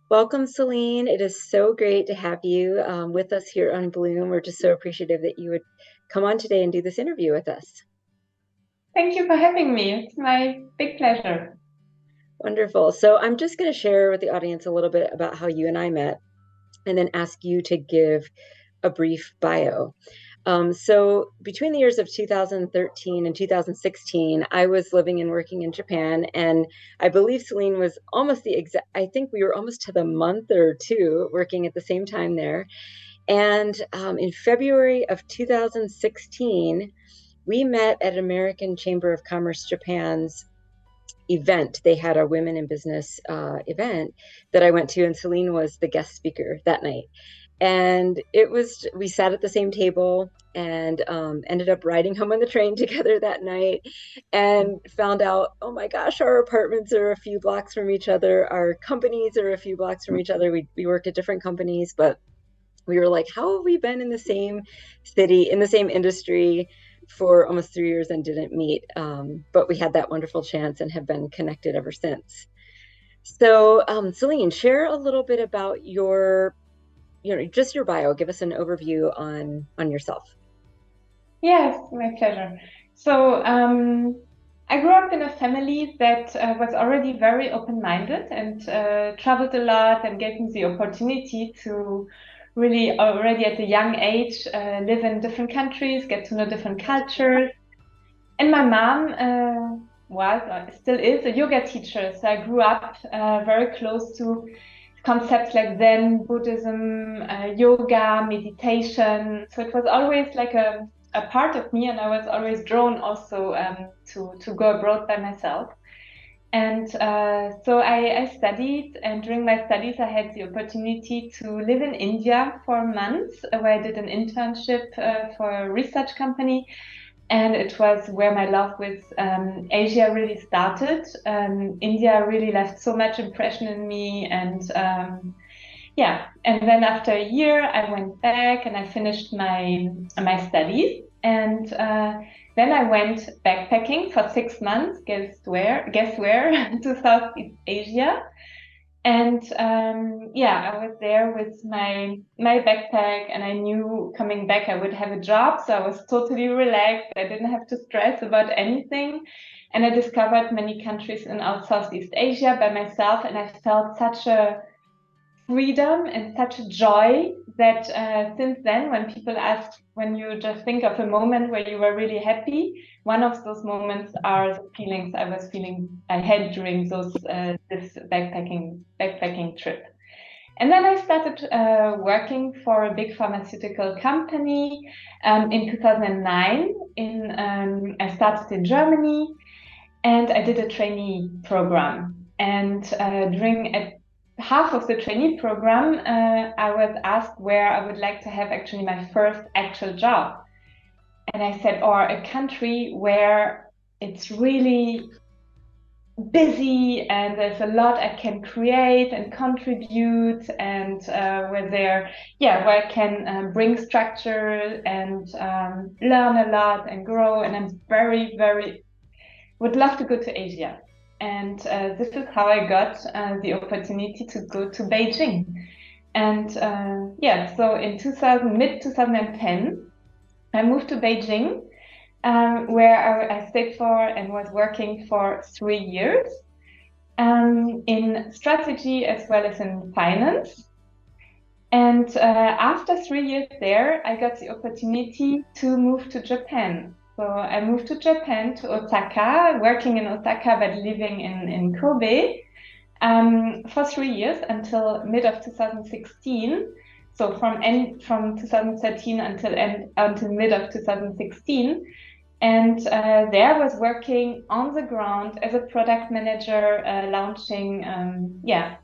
Welcome, Celine. It is so great to have you with us here on Bloom. We're just so appreciative that you would come on today and do this interview with us. Thank you for having me. It's my big pleasure. Wonderful. So, I'm just going to share with the audience a little bit about how you and I met and then ask you to give a brief bio. So, between the years of 2013 and 2016, I was living and working in Japan. And I believe Celine was almost the exact, I think we were almost to the month or two working at the same time there. And in February of 2016, we met at American Chamber of Commerce Japan's event. They had a Women in Business event that I went to, and Celine was the guest speaker that night. And we sat at the same table and ended up riding home on the train together that night and found out, oh my gosh, our apartments are a few blocks from each other. Our companies are a few blocks from each other. We worked at different companies, but we were like, how have we been in the same city, in the same industry for almost 3 years and didn't meet? But we had that wonderful chance and have been connected ever since. So, Celine, share a little bit about just your bio. Give us an overview on yourself. Yes, my pleasure. So, I grew up in a family that was already very open-minded and traveled a lot and gave me the opportunity to really already at a young age live in different countries, get to know different cultures. And my mom was, still is, a yoga teacher. So I grew up very close to concepts like Zen, Buddhism, yoga, meditation. So it was always like a part of me, and I was always drawn also to go abroad by myself. And so I studied, and during my studies, I had the opportunity to live in India for months, where I did an internship for a research company. And it was where my love with Asia really started. India really left so much impression in me, and yeah. And then after a year, I went back and I finished my studies, and then I went backpacking for 6 months. Guess where? Guess where? To Southeast Asia. And yeah, I was there with my backpack, and I knew coming back I would have a job, so I was totally relaxed. I didn't have to stress about anything, and I discovered many countries in Southeast Asia by myself, and I felt such a freedom and such a joy that since then, when people ask, when you just think of a moment where you were really happy, one of those moments are the feelings I had during this backpacking trip. And then I started working for a big pharmaceutical company in 2009. I started in Germany, and I did a trainee program. And during half of the trainee program, I was asked where I would like to have actually my first actual job. And I said, or a country where it's really busy and there's a lot I can create and contribute, and where I can bring structure and learn a lot and grow. And I'm very, very would love to go to Asia. And this is how I got the opportunity to go to Beijing. And yeah, so in mid 2010, I moved to Beijing, where I stayed for and was working for 3 years in strategy as well as in finance. And after 3 years there, I got the opportunity to move to Japan. So I moved to Japan, to Osaka, working in Osaka but living in Kobe for 3 years until mid of 2016. So from 2013 until mid of 2016. And there I was working on the ground as a product manager, launching a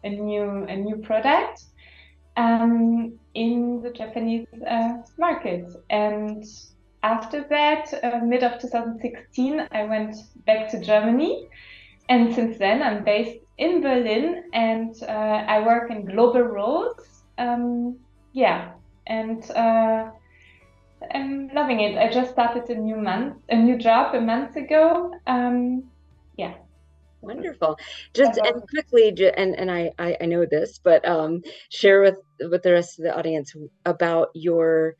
new product in the Japanese market. And after that, mid of 2016, I went back to Germany. And since then, I'm based in Berlin, and I work in global roles. Yeah, and I'm loving it. I just started a new job a month ago. Yeah. Wonderful. Just Uh, and quickly, and I know this, but share with the rest of the audience about your,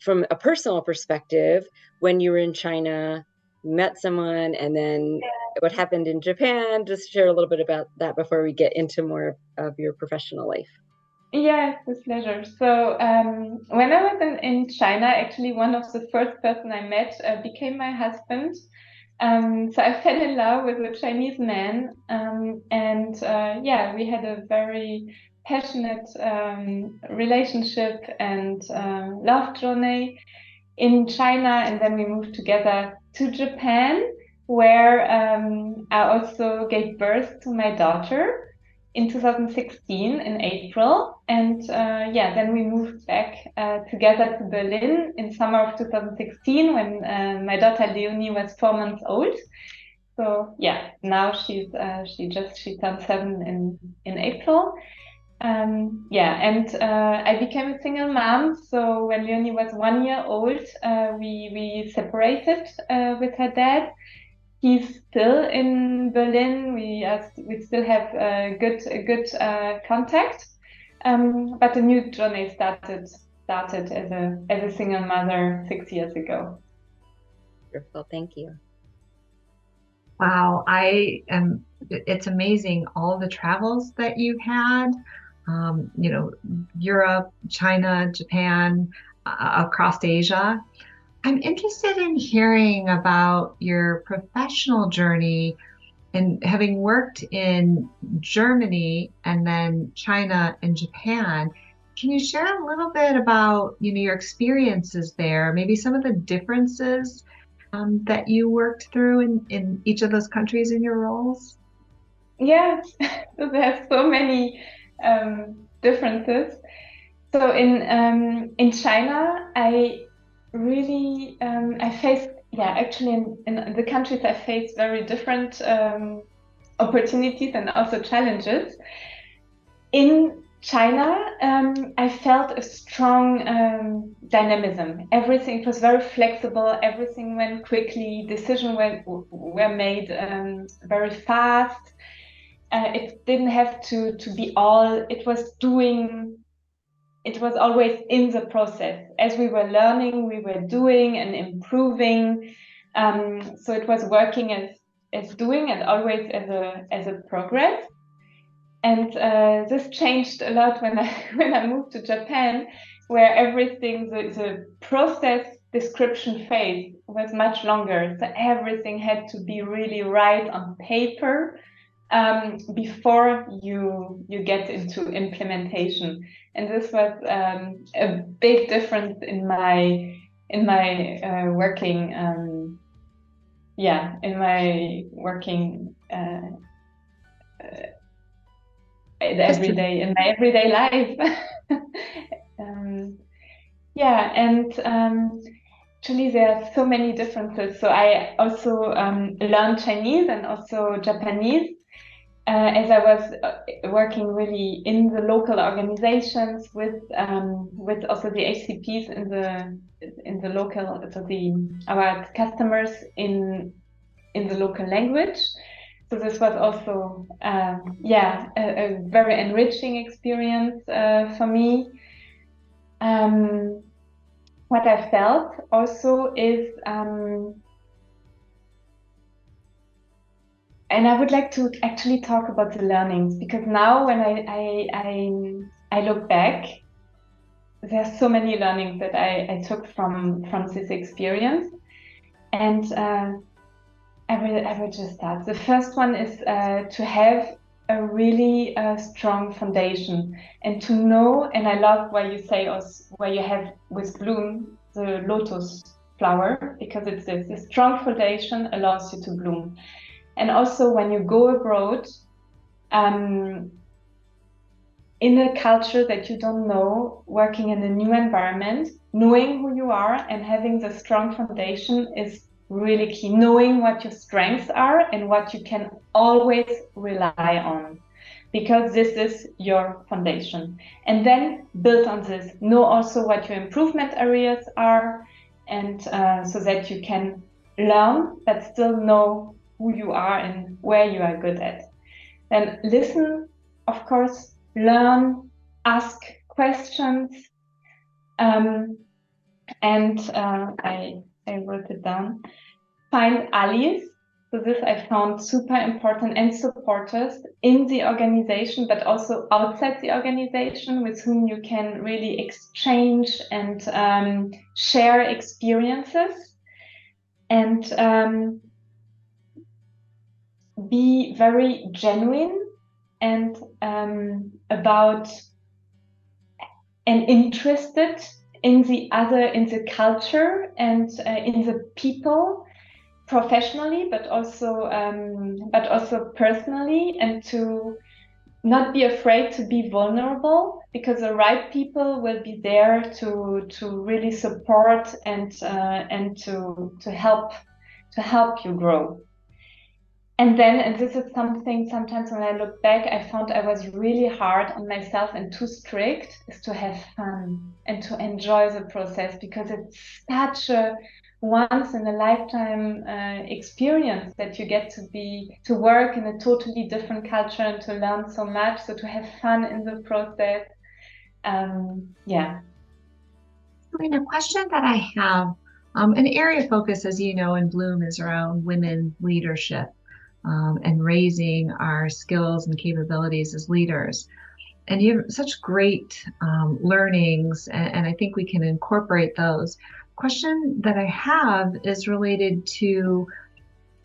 from a personal perspective, when you were in China, met someone, and then what happened in Japan. Just share a little bit about that before we get into more of your professional life. Yes, with pleasure. So when I was in China, actually one of the first person I met became my husband. So I fell in love with a Chinese man, and yeah, we had a very passionate relationship and love journey in China, and then we moved together to Japan, where I also gave birth to my daughter in 2016 in April. And yeah, then we moved back together to Berlin in summer of 2016 when my daughter Leonie was 4 months old. So yeah, now she turned 7 in April. Yeah, and I became a single mom. So when Leonie was 1 year old, we separated with her dad. He's still in Berlin. We still have good contact. But a new journey started as a single mother 6 years ago. Wonderful. Thank you. Wow, it's amazing all the travels that you had, Europe, China, Japan, across Asia. I'm interested in hearing about your professional journey and having worked in Germany and then China and Japan. Can you share a little bit about, your experiences there, maybe some of the differences that you worked through in each of those countries in your roles? Yes, so there's so many differences. So in China, I really I faced, yeah, actually in the countries I faced very different opportunities and also challenges. In China, I felt a strong dynamism. Everything, it was very flexible. Everything went quickly. Decisions were made very fast. It didn't have to be all. It was always in the process. As we were learning, we were doing and improving. So it was working as doing and always as a progress. And this changed a lot when I when I moved to Japan, where everything the process description phase was much longer. So everything had to be really right on paper before you get into implementation. And this was a big difference in my working in my working in my everyday life. Yeah, and actually there are so many differences. So I also learned Chinese and also Japanese as I was working really in the local organizations with also the HCPs in the local, so our customers in the local language. So this was also a very enriching experience for me. What I felt also is and I would like to actually talk about the learnings, because now when I look back, there's so many learnings that I took from this experience, and I will just start. The first one is to have a really strong foundation and to know. And I love why you say where you have with bloom the lotus flower, because it's this. The strong foundation allows you to bloom. And also when you go abroad, in a culture that you don't know, working in a new environment, knowing who you are and having the strong foundation is really key. Knowing what your strengths are and what you can always rely on, because this is your foundation. And then build on this. Know also what your improvement areas are, and so that you can learn, but still know who you are and where you are good at. Then listen, of course, learn, ask questions, and I wrote it down. Find allies. So this I found super important, and supporters in the organization, but also outside the organization, with whom you can really exchange and share experiences, and be very genuine and about and interested in the other, in the culture and in the people, professionally, but also personally, and to not be afraid to be vulnerable, because the right people will be there to really support and to help you grow. And then, and this is something sometimes when I look back, I found I was really hard on myself and too strict, is to have fun and to enjoy the process, because it's such a once in a lifetime experience that you get to work in a totally different culture and to learn so much. So to have fun in the process. Yeah. A question that I have, an area of focus, as you know, in Bloom is around women leadership. And raising our skills and capabilities as leaders. And you have such great learnings, and I think we can incorporate those. Question that I have is related to,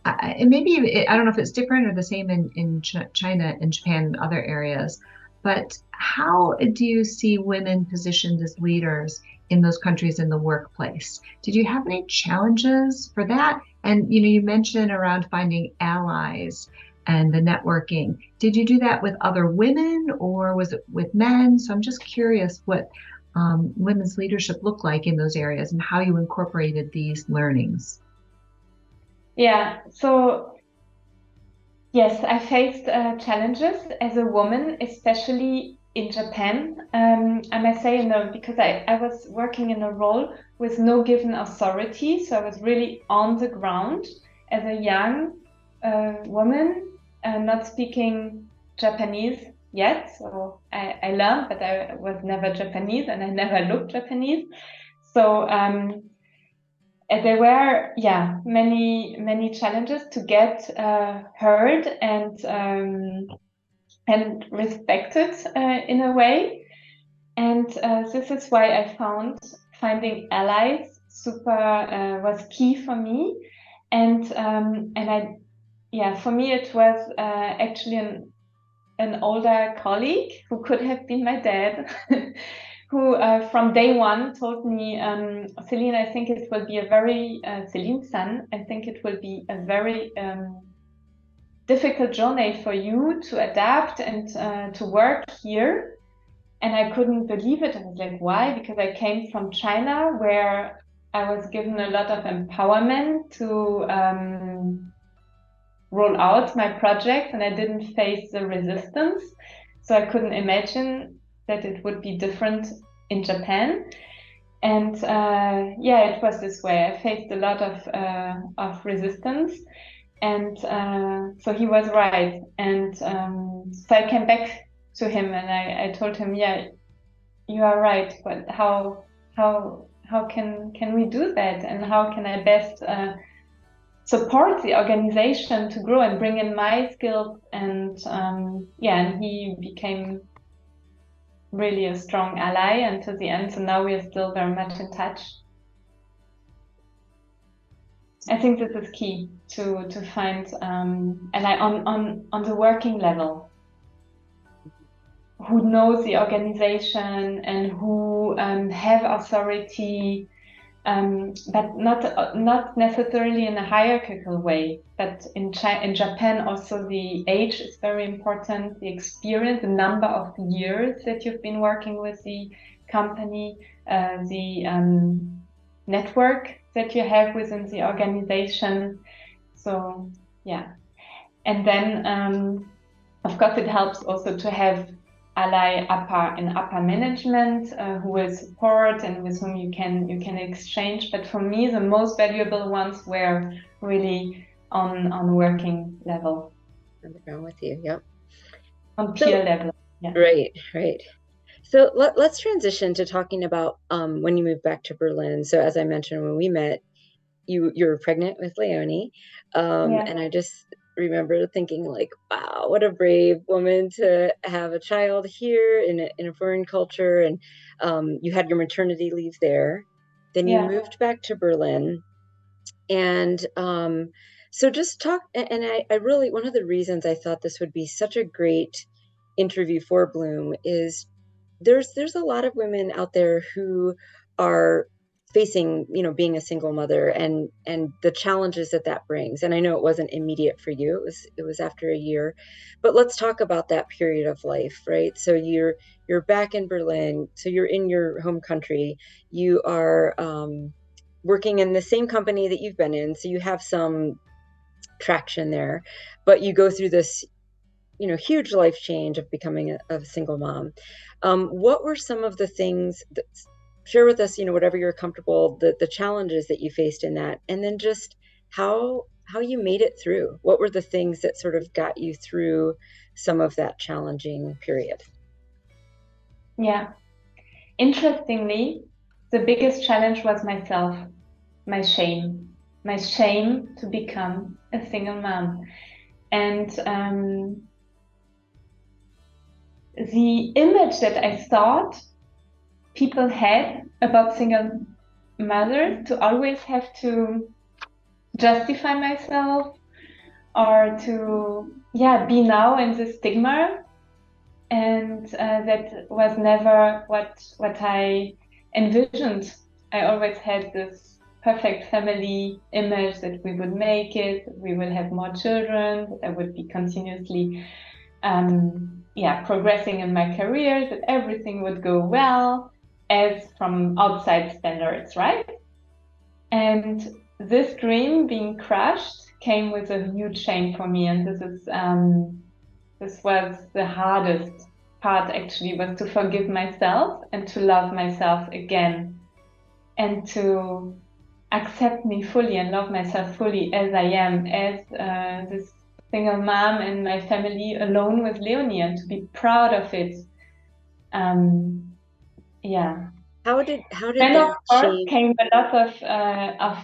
and maybe, I don't know if it's different or the same in China and Japan and other areas, but how do you see women positioned as leaders in those countries in the workplace? Did you have any challenges for that? And you mentioned around finding allies and the networking. Did you do that with other women or was it with men? So I'm just curious what women's leadership looked like in those areas and how you incorporated these learnings. Yeah, so yes, I faced challenges as a woman, especially in Japan. I must say, because I was working in a role with no given authority, so I was really on the ground as a young woman, not speaking Japanese yet. So I learned, but I was never Japanese and I never looked Japanese. So there were, many challenges to get heard and respected in a way. And this is why I found finding allies was key for me. And for me it was actually an older colleague who could have been my dad. Who from day one told me, Céline, I think it will be a very, Céline's son, I think it will be a very difficult journey for you to adapt and to work here. And I couldn't believe it. I was like, why? Because I came from China, where I was given a lot of empowerment to roll out my project, and I didn't face the resistance. So I couldn't imagine that it would be different in Japan. And it was this way. I faced a lot of resistance, and so he was right. And so I came back to him and I told him, yeah, you are right, but how can we do that, and how can I best support the organization to grow and bring in my skills? And and he became really a strong ally until the end. So now we are still very much in touch. I think this is key to find on the working level, who knows the organization and who have authority, but not necessarily in a hierarchical way. But in Japan also the age is very important, the experience, the number of years that you've been working with the company, the network that you have within the organization. So yeah, and then of course it helps also to have ally upper management who will support and with whom you can exchange. But for me, the most valuable ones were really on working level. I'm with you. Yep. On peer level. Yeah. Right. So let's transition to talking about when you moved back to Berlin. So as I mentioned, when we met, you were pregnant with Leonie. And I just remember thinking like, wow, what a brave woman to have a child here in a foreign culture. And you had your maternity leave there. Then you moved back to Berlin. And so just talk, and I really, one of the reasons I thought this would be such a great interview for Bloom is there's a lot of women out there who are facing, being a single mother and the challenges that brings. And I know it wasn't immediate for you. It was after a year. But let's talk about that period of life, right? So you're back in Berlin, so you're in your home country. You are working in the same company that you've been in, so you have some traction there, but you go through this huge life change of becoming a single mom. What were some of the things that, share with us, whatever you're comfortable, the challenges that you faced in that, and then just how you made it through? What were the things that sort of got you through some of that challenging period? Yeah. Interestingly, the biggest challenge was myself, my shame to become a single mom. And the image that I thought people had about single mothers, to always have to justify myself or to be now in the stigma, and that was never what I envisioned. I always had this perfect family image that we would make it, we will have more children, that I would be continuously progressing in my career, that everything would go well as from outside standards, right? And this dream being crushed came with a huge shame for me, and this was the hardest part, actually, was to forgive myself and to love myself again, and to accept me fully and love myself fully as I am, as this single mom and my family alone with Leonie, and to be proud of it. How did then that of course shame came a lot of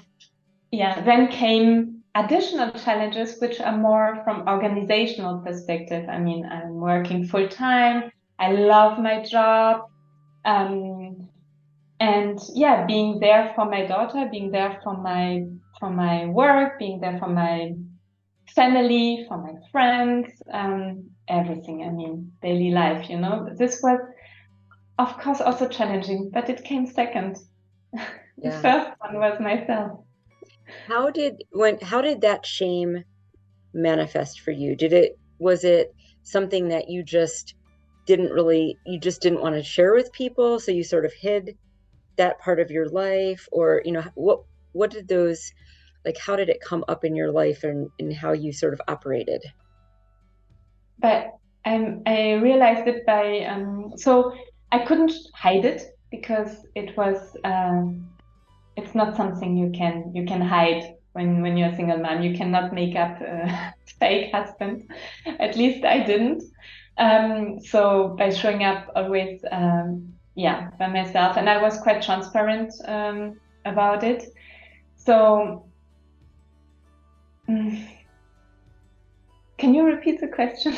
then came additional challenges, which are more from organizational perspective. I mean, I'm working full time. I love my job. And being there for my daughter, being there for my work, being there for my family, for my friends, everything. I mean, daily life, This was, of course, also challenging, but it came second. The first one was myself. How did that shame manifest for you? Was it something that you just didn't want to share with people, so you sort of hid that part of your life? Or what did those, like, how did it come up in your life and how you sort of operated? But I realized it by so I couldn't hide it, because it was it's not something you can hide when you're a single mom. You cannot make up a fake husband. At least I didn't. So by showing up always, by myself, and I was quite transparent about it. So, can you repeat the question?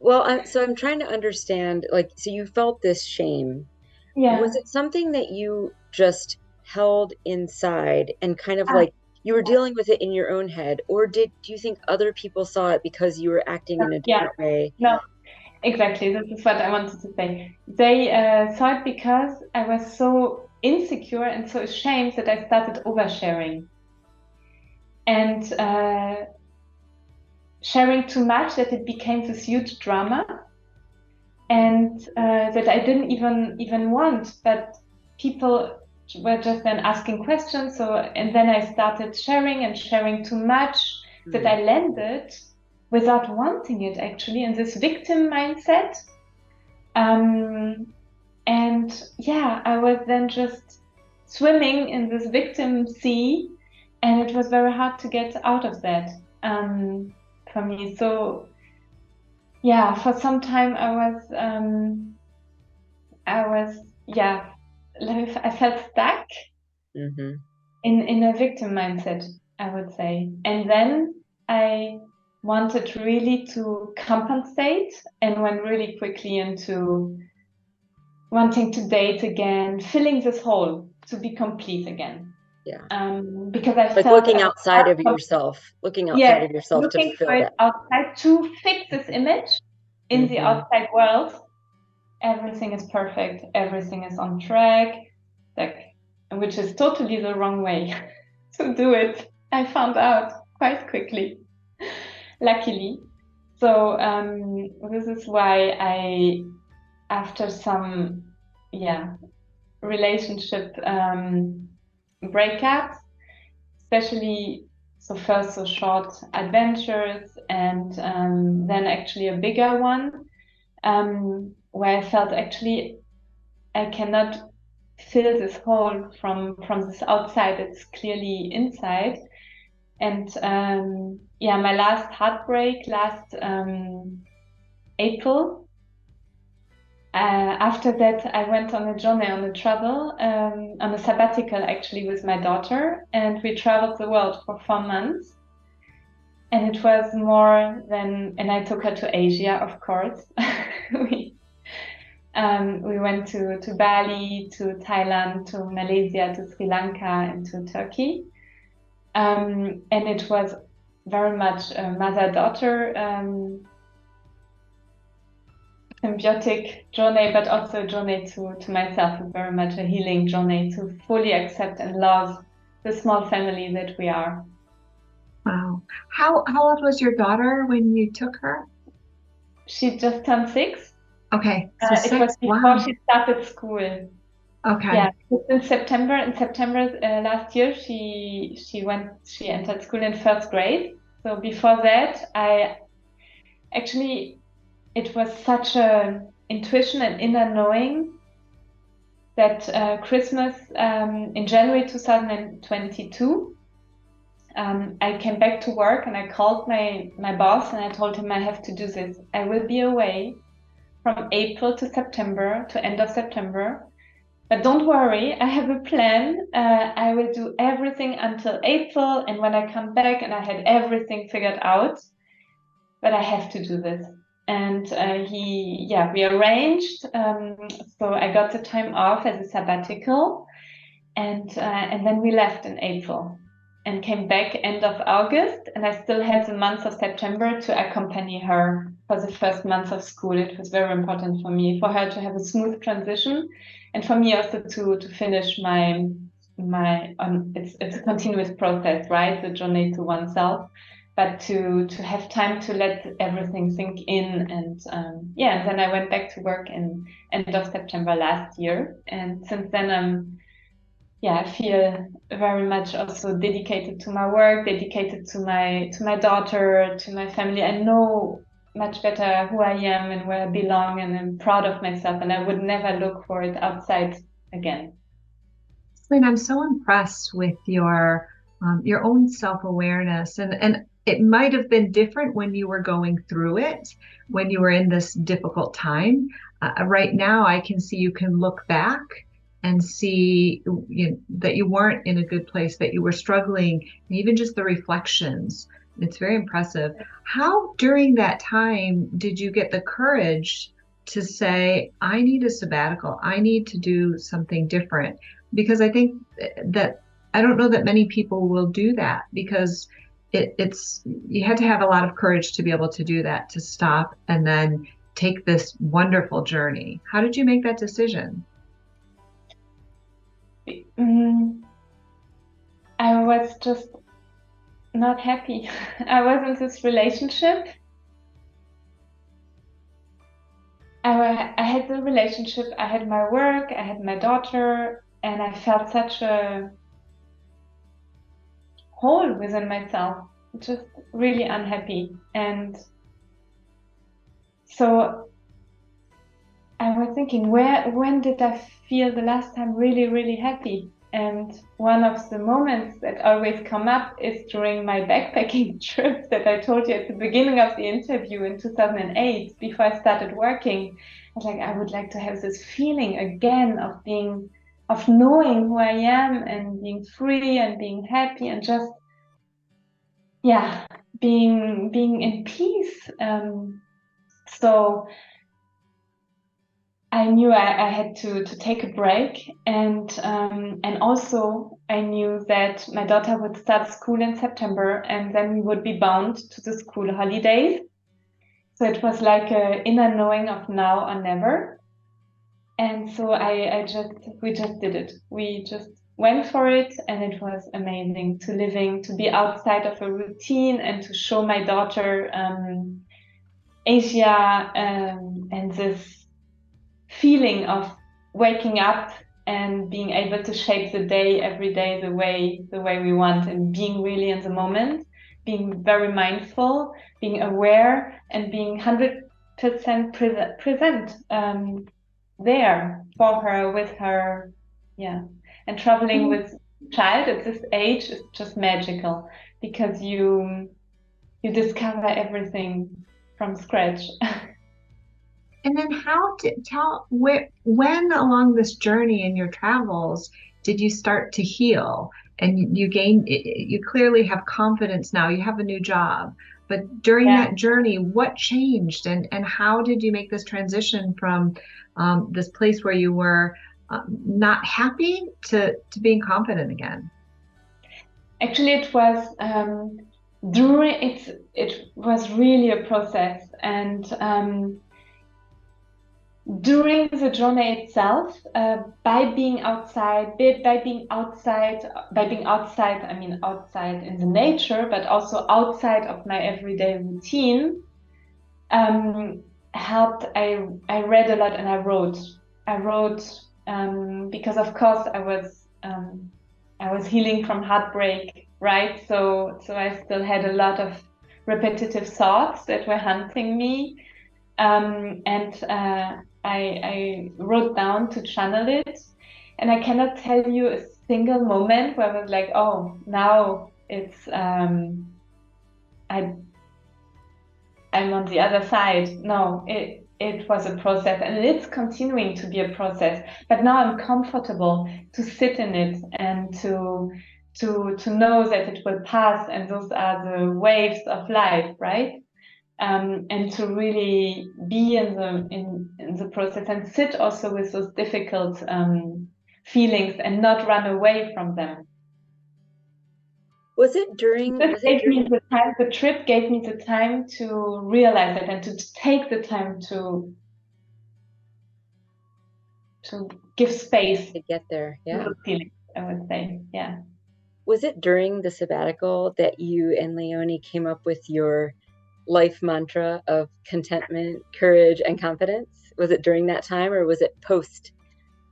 Well, I'm trying to understand, like, so you felt this shame. Yeah. Was it something that you just held inside and kind of like you were dealing with it in your own head, or do you think other people saw it because you were acting in a different way? No, exactly. This is what I wanted to say. They saw it because I was so insecure and so ashamed that I started oversharing. And sharing too much, that it became this huge drama, and that I didn't even want, but people were just then asking questions. So, and then I started sharing too much, that I landed without wanting it, actually, in this victim mindset. And I was then just swimming in this victim sea, and it was very hard to get out of that for me. So yeah, for some time yeah, like I felt stuck Mm-hmm. in a victim mindset, I would say. And then I wanted really to compensate and went really quickly into wanting to date again, filling this hole to be complete again. Yeah. Because I Like felt looking I was outside of not, yourself, looking outside yes, of yourself to looking for fill it that. outside to fit this image in the Mm-hmm. outside world. Everything is perfect, everything is on track, like, which is totally the wrong way to do it. I found out quite quickly, luckily. So this is why after some, relationship breakups, especially so first so short adventures and then actually a bigger one, where I felt actually I cannot fill this hole from this outside. It's clearly inside. And my last heartbreak last April. After that, I went on a journey, on a travel, on a sabbatical actually with my daughter, and we traveled the world for 4 months. And it was more than, and I took her to Asia, of course. we, we went to Bali, to Thailand, to Malaysia, to Sri Lanka, and to Turkey. And it was very much a mother-daughter symbiotic journey, but also a journey to myself, very much a healing journey to fully accept and love the small family that we are. Wow. How old was your daughter when you took her? She just turned 6. Okay, so It was 6. before Wow. she started school. Okay. Yeah, in September. In September last year, she entered school in first grade. So before that, it was such a intuition and inner knowing that Christmas in January 2022, I came back to work and I called my boss and I told him I have to do this. I will be away from April to September, to end of September. But don't worry, I have a plan. I will do everything until April. And when I come back, and I had everything figured out, but I have to do this. And we arranged. So I got the time off as a sabbatical. And then we left in April and came back end of August. And I still had the month of September to accompany her for the first month of school. It was very important for me, for her to have a smooth transition, and for me also to finish it's a continuous process, right? The journey to oneself, but to have time to let everything sink in. And and then I went back to work in end of September last year, and since then I feel very much also dedicated to my work, dedicated to my daughter, to my family. I know much better who I am and where I belong, and I'm proud of myself, and I would never look for it outside again. Céline, I'm so impressed with your own self-awareness, and it might have been different when you were going through it, when you were in this difficult time. Right now, I can see you can look back and see that you weren't in a good place, that you were struggling, and even just the reflections. It's very impressive. How, during that time, did you get the courage to say, I need a sabbatical, I need to do something different? Because I think that I don't know that many people will do that, because it's you had to have a lot of courage to be able to do that, to stop and then take this wonderful journey. How did you make that decision? I was just not happy. I was in this relationship. I had the relationship, I had my work, I had my daughter, and I felt such a hole within myself, just really unhappy. And so I was thinking, when did I feel the last time really, really happy? And one of the moments that always come up is during my backpacking trip that I told you at the beginning of the interview in 2008, before I started working. I was like, I would like to have this feeling again of knowing who I am and being free and being happy and just, yeah, being in peace. So I knew I had to take a break, and also I knew that my daughter would start school in September, and then we would be bound to the school holidays. So it was like a inner knowing of now or never. And so we just did it. We just went for it, and it was amazing to be outside of a routine and to show my daughter Asia, and this feeling of waking up and being able to shape the day every day the way we want, and being really in the moment, being very mindful, being aware, and being 100% present, there for her, with her. Yeah. And traveling with child at this age is just magical, because you discover everything from scratch. And then when along this journey in your travels did you start to heal and you clearly have confidence now, you have a new job, but during Yeah. that journey, what changed and how did you make this transition from this place where you were not happy to being confident again? Actually, it was during it was really a process, and during the journey itself, by being outside, I mean outside in the nature, but also outside of my everyday routine, helped. I read a lot and I wrote, because of course I was healing from heartbreak, right? So I still had a lot of repetitive thoughts that were haunting me, and I wrote down to channel it, and I cannot tell you a single moment where I was like, oh, now it's I'm on the other side. No, it was a process, and it's continuing to be a process. But now I'm comfortable to sit in it and to know that it will pass, and those are the waves of life, right? And to really be in the process and sit also with those difficult feelings and not run away from them. Was it during The trip gave me the time to realize it and to take the time to give space to get there? to Yeah. those feelings, I would say. Yeah. Was it during the sabbatical that you and Leonie came up with your life mantra of contentment, courage, and confidence? Was it during that time, or was it post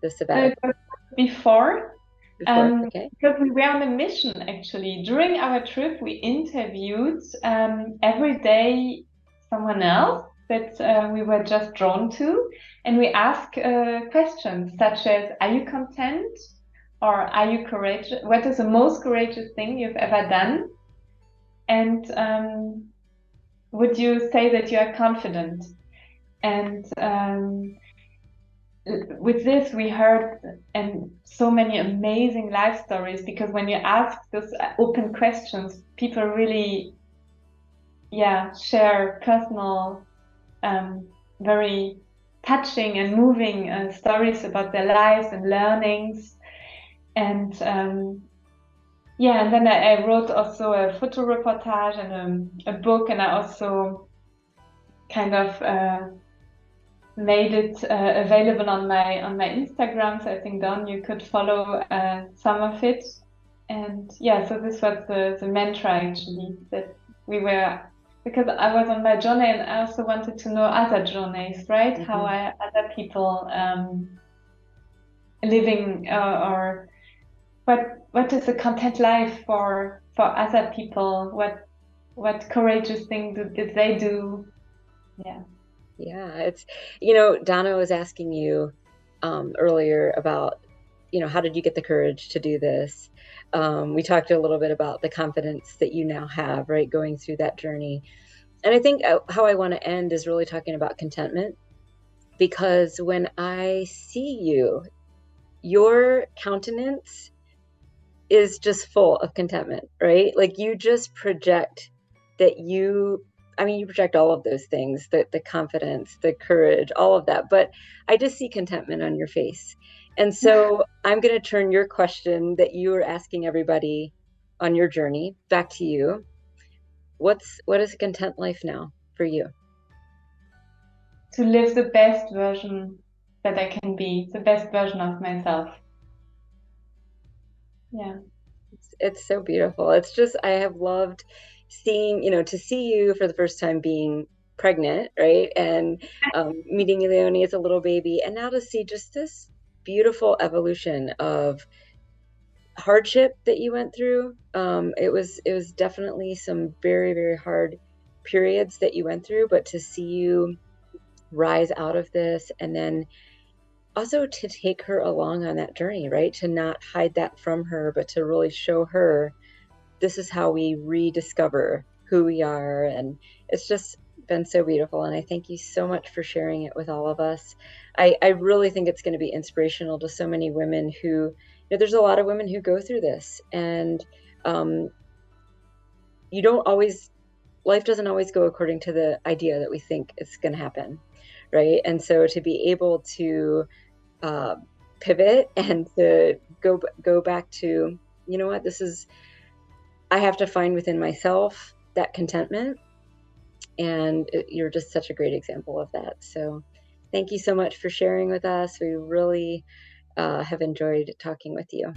the sabbatical? Before. Before, okay. Because we were on a mission, actually. During our trip, we interviewed every day someone else that we were just drawn to. And we asked questions such as, are you content? Or are you courageous? What is the most courageous thing you've ever done? And would you say that you are confident? And with this, we heard and so many amazing life stories, because when you ask those open questions, people really, share personal, very touching and moving stories about their lives and learnings. And and then I wrote also a photo reportage and a book, and I also kind of made it available on my Instagram. So I think, Don, you could follow some of it. And so this was the mantra, actually, that we were, because I was on my journey and I also wanted to know other journeys, right? Mm-hmm. How are other people living, or what is a content life for other people? What courageous thing did they do? Yeah. Yeah, it's, Donna was asking you earlier about how did you get the courage to do this? We talked a little bit about the confidence that you now have, right, going through that journey. And I think how I want to end is really talking about contentment, because when I see you, your countenance is just full of contentment, right? Like you just project that you project all of those things, the confidence, the courage, all of that. But I just see contentment on your face. And so I'm going to turn your question that you were asking everybody on your journey back to you. What is a content life now for you? To live the best version that I can be, the best version of myself. Yeah. It's so beautiful. It's just, I have loved seeing, to see you for the first time being pregnant, right? And meeting Leonie as a little baby, and now to see just this beautiful evolution of hardship that you went through. It was definitely some very, very hard periods that you went through, but to see you rise out of this, and then also to take her along on that journey, right? To not hide that from her, but to really show her this is how we rediscover who we are. And it's just been so beautiful. And I thank you so much for sharing it with all of us. I really think it's going to be inspirational to so many women who, there's a lot of women who go through this, and um, you don't always, life doesn't always go according to the idea that we think it's going to happen, right? And so to be able to uh, pivot and to go back to, what, I have to find within myself that contentment. And you're just such a great example of that. So thank you so much for sharing with us. We really have enjoyed talking with you.